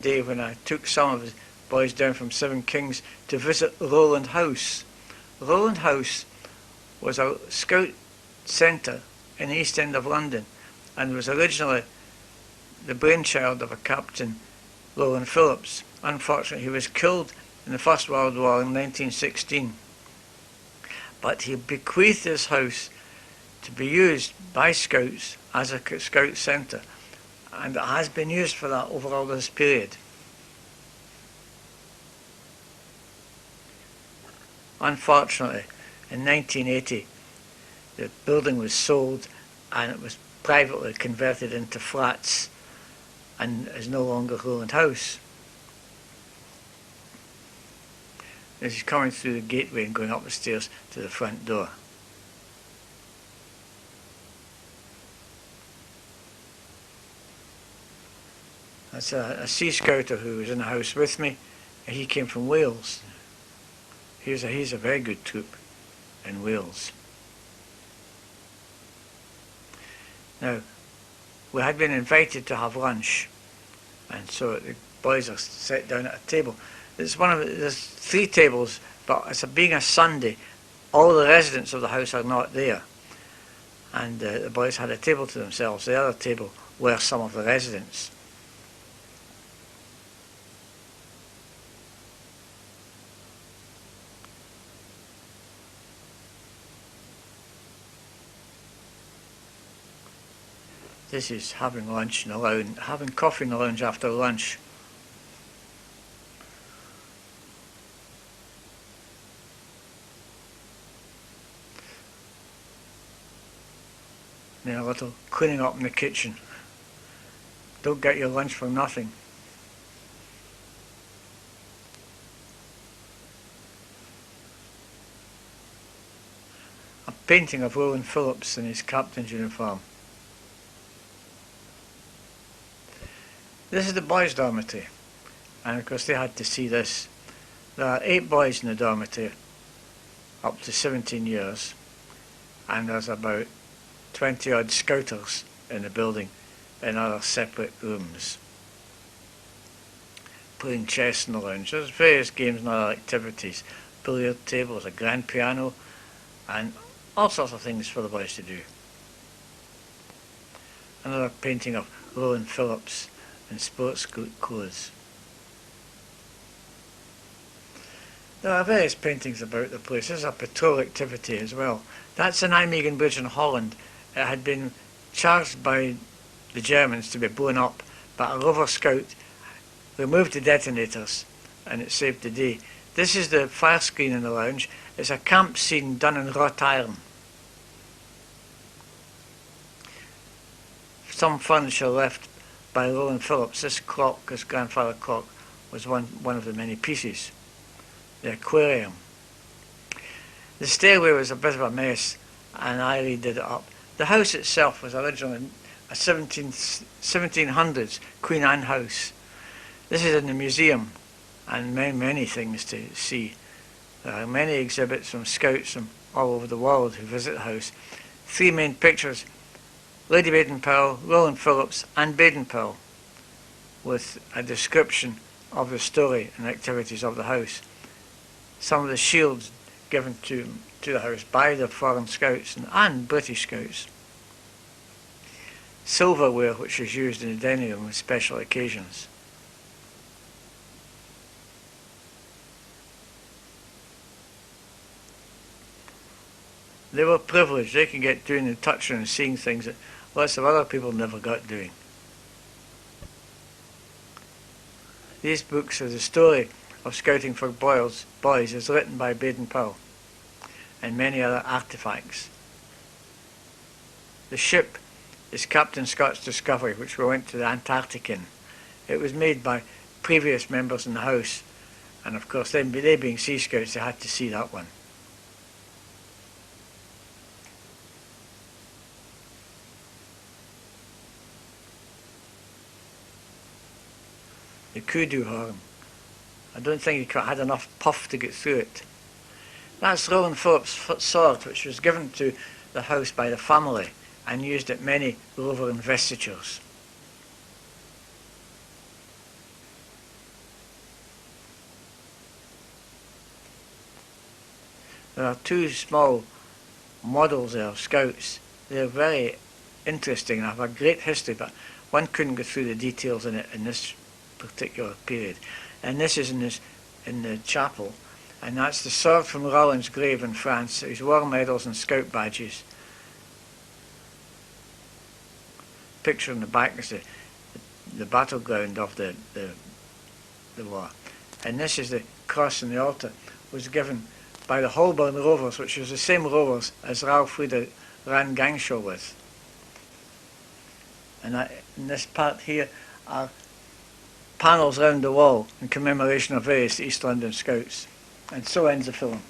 day when I took some of the boys down from Seven Kings to visit Roland House. Roland House was a scout centre in the East End of London and was originally the brainchild of a Captain Roland Phillips. Unfortunately, he was killed in the First World War in 1916. But he bequeathed his house to be used by Scouts as a Scout centre, and it has been used for that over all this period. Unfortunately, in 1980, the building was sold and it was privately converted into flats and is no longer Roland House. This is coming through the gateway and going up the stairs to the front door. That's a Sea Scouter who was in the house with me. He came from Wales. He's a very good troop in Wales. Now, we had been invited to have lunch, and so the boys are set down at a table. There's 3 tables, but being a Sunday, all the residents of the house are not there. And the boys had a table to themselves. The other table were some of the residents. This is having lunch in the lounge, having coffee in the lounge after lunch. Then a little cleaning up in the kitchen. Don't get your lunch for nothing. A painting of Roland Phillips in his captain's uniform. This is the boys' dormitory, and of course they had to see this. There are 8 boys in the dormitory, up to 17 years, and there's about 20 odd scouters in the building in other separate rooms. Playing chess in the lounge. There's various games and other activities. Billiard tables, a grand piano, and all sorts of things for the boys to do. Another painting of Roland Phillips in sports clothes. There are various paintings about the place. There's a patrol activity as well. That's the Nijmegen Bridge in Holland. It had been charged by the Germans to be blown up, but a rover scout removed the detonators and it saved the day. This is the fire screen in the lounge. It's a camp scene done in wrought iron. Some furniture left by Roland Phillips. This clock, his grandfather clock, was one of the many pieces. The aquarium. The stairway was a bit of a mess and I redid it up. The house itself was originally a 1700s Queen Anne house. This is in the museum, and many things to see. There are many exhibits from scouts from all over the world who visit the house. 3 main pictures: Lady Baden-Powell, Roland Phillips and Baden-Powell, with a description of the story and activities of the house. Some of the shields given to the house by the foreign scouts and British scouts. Silverware which is used in the dining room on special occasions. They were privileged. They could get doing and touching and seeing things that lots of other people never got doing. These books are the story of Scouting for Boys is written by Baden-Powell, and many other artifacts. The ship is Captain Scott's Discovery, which we went to the Antarctic in. It was made by previous members in the house, and of course they being Sea Scouts, they had to see that one. The kudu horn. I don't think he had enough puff to get through it. That's Roland Phillips' sword, which was given to the house by the family and used at many rover investitures. There are two small models there of scouts. They're very interesting and have a great history, but one couldn't go through the details in it in this particular period. And this is in the chapel, and that's the sword from Roland's grave in France, his war medals and scout badges. Picture in the back is the battleground of the war. And this is the cross on the altar, was given by the Holborn Rovers, which was the same Rovers as Ralph Reader ran gang show with. And in this part here are panels round the wall in commemoration of various East London Scouts. And so ends the film.